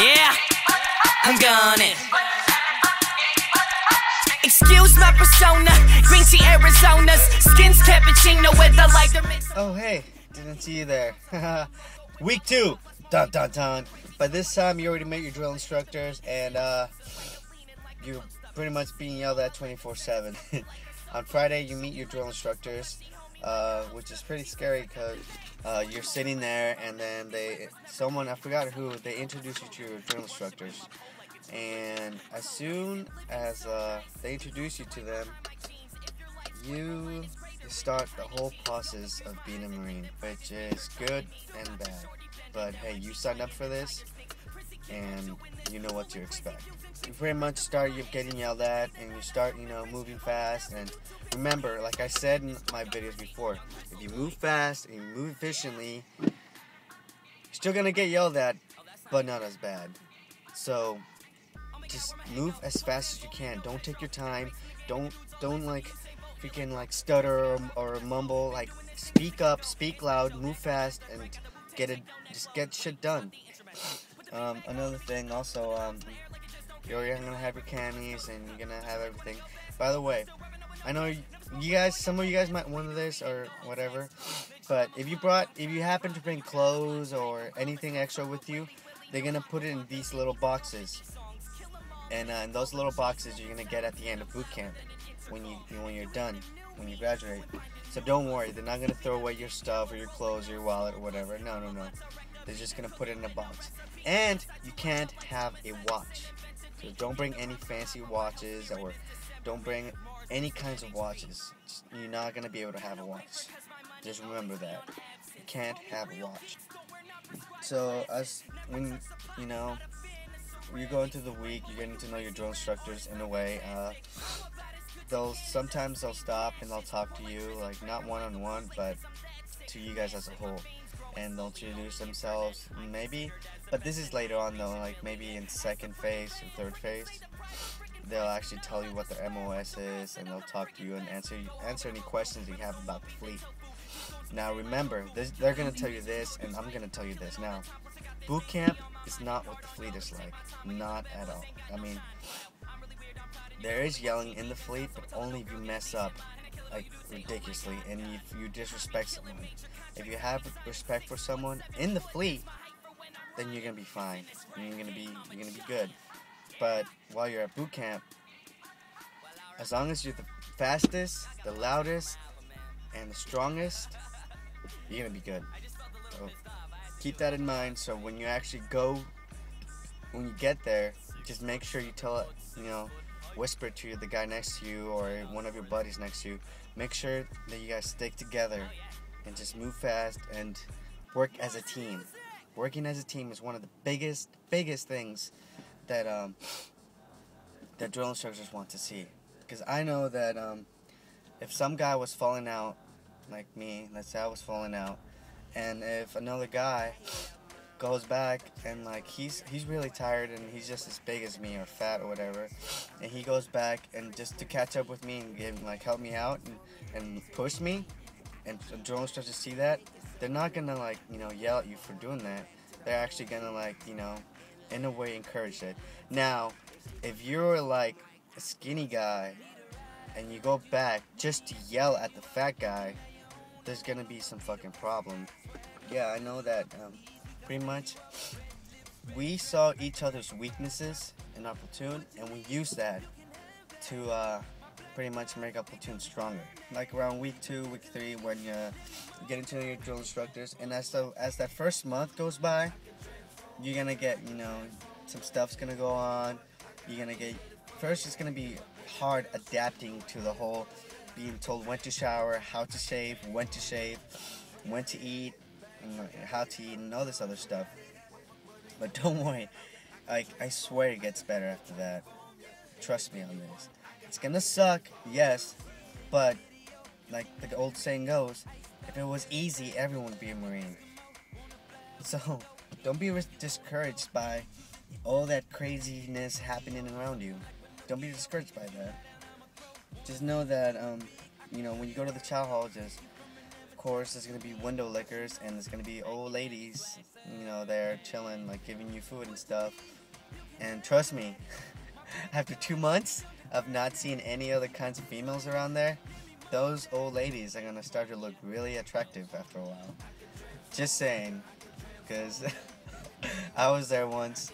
Yeah, I'm gonna. Excuse my persona, green tea Arizona's, skin's cappuccino with the lighter mix. Oh hey, didn't see you there. Week 2, dun dun dun. By this time you already met your drill instructors and you're pretty much being yelled at 24/7. On Friday you meet your drill instructors, which is pretty scary because you're sitting there and then someone, I forgot who, they introduce you to your drill instructors. And as soon as they introduce you to them, you start the whole process of being a Marine, which is good and bad. But hey, you signed up for this, and you know what to expect. You pretty much start getting yelled at, and you start, moving fast. And remember, like I said in my videos before, if you move fast and you move efficiently, you're still gonna get yelled at, but not as bad. So just move as fast as you can. Don't take your time. Don't like freaking like stutter or mumble. Like speak up, speak loud, move fast, and just get shit done. Another thing also, you're gonna have your camis and you're gonna have everything. By the way, I know some of you guys might wonder this or whatever, but if you happen to bring clothes or anything extra with you, they're gonna put it in these little boxes. And in those little boxes you're gonna get at the end of boot camp when you're done, when you graduate. So don't worry, they're not gonna throw away your stuff or your clothes or your wallet or whatever. No. They're just gonna put it in a box. And you can't have a watch. So don't bring any fancy watches or don't bring any kinds of watches. You're not gonna be able to have a watch. Just remember that. You can't have a watch. So when you go into the week, you're getting to know your drill instructors in a way. Sometimes they'll stop and they'll talk to you, like not one-on-one, but to you guys as a whole. And they'll introduce themselves, maybe, but this is later on though, like maybe in second phase or third phase. They'll actually tell you what their MOS is, and they'll talk to you and answer any questions you have about the fleet. Now remember, they're going to tell you this, and I'm going to tell you this now. Boot camp is not what the fleet is like. Not at all. I mean, there is yelling in the fleet, but only if you mess up, like, ridiculously, and if you disrespect someone. If you have respect for someone in the fleet, then you're going to be fine. You're going to be good. But while you're at boot camp, as long as you're the fastest, the loudest, and the strongest, you're going to be good. So keep that in mind. So when you get there, just make sure you whisper to the guy next to you or one of your buddies next to you. Make sure that you guys stick together and just move fast and work as a team. Working as a team is one of the biggest things that drill instructors want to see. Because I know that if some guy was falling out, like me, let's say I was falling out, and if another guy goes back and like he's really tired and he's just as big as me or fat or whatever, and he goes back and just to catch up with me and help me out and push me, and drill instructors see that, they're not gonna yell at you for doing that. They're actually gonna in a way encourage it. Now, if you're like a skinny guy and you go back just to yell at the fat guy, there's gonna be some fucking problem. Yeah, I know that pretty much we saw each other's weaknesses in our platoon, and we used that to pretty much make our platoon stronger. Like around week 2, week 3, when you get into your drill instructors, and as that first month goes by, you're gonna get some stuff's gonna go on. First it's gonna be hard adapting to the whole being told when to shower, how to shave, when to eat, and how to eat, and all this other stuff. But don't worry, I swear it gets better after that. Trust me on this. It's gonna suck, yes, but like the old saying goes, if it was easy, everyone would be a Marine. So don't be discouraged by all that craziness happening around you. Don't be discouraged by that. Just know that when you go to the chow hall, just course, there's gonna be window lickers, and there's gonna be old ladies, you know, there chilling, like giving you food and stuff. And trust me, after 2 months of not seeing any other kinds of females around there, those old ladies are gonna start to look really attractive after a while. Just saying, because I was there once.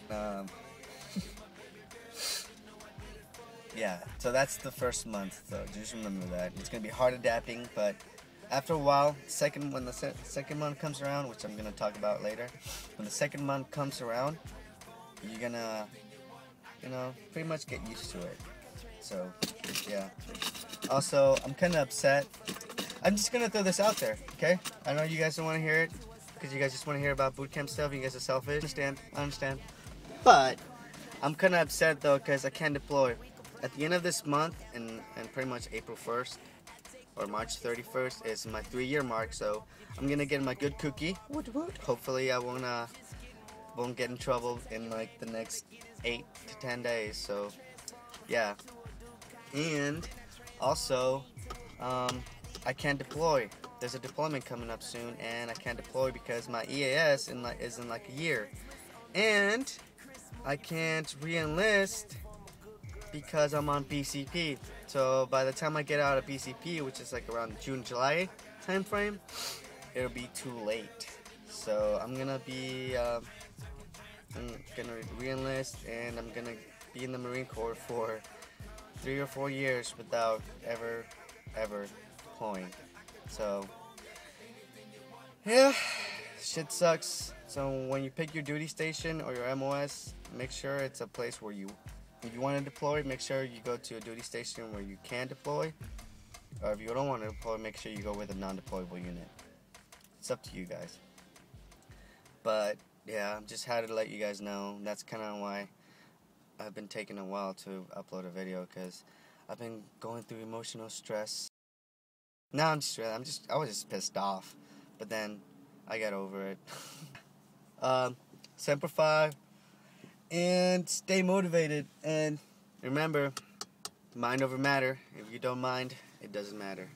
Yeah, so that's the first month, though. Just remember that. It's gonna be hard adapting, but after a while, when the second month comes around, which I'm gonna talk about later, when the second month comes around, you're gonna, you know, pretty much get used to it. So, yeah. Also, I'm kind of upset. I'm just gonna throw this out there, okay? I know you guys don't want to hear it, because you guys just want to hear about bootcamp stuff. You guys are selfish. I understand. But I'm kind of upset though, because I can't deploy. At the end of this month, and pretty much April 1st or March 31st is my 3-year mark. So I'm gonna get my good cookie. Woot woot. Hopefully I won't get in trouble in like the next 8 to 10 days. So yeah. And also, I can't deploy. There's a deployment coming up soon, and I can't deploy because my EAS is in like a year, and I can't re-enlist because I'm on BCP. So by the time I get out of BCP, which is like around June, July time frame, it'll be too late. So I'm gonna re-enlist, and I'm gonna be in the Marine Corps for 3 or 4 years without ever deploying. So yeah, shit sucks. So when you pick your duty station or your MOS, make sure it's a place where if you want to deploy, make sure you go to a duty station where you can deploy. Or if you don't want to deploy, make sure you go with a non-deployable unit. It's up to you guys. But yeah, just had to let you guys know. That's kind of why I've been taking a while to upload a video, because I've been going through emotional stress. No, I was just pissed off. But then I got over it. Semper Fi. And stay motivated, and remember, mind over matter. If you don't mind, it doesn't matter.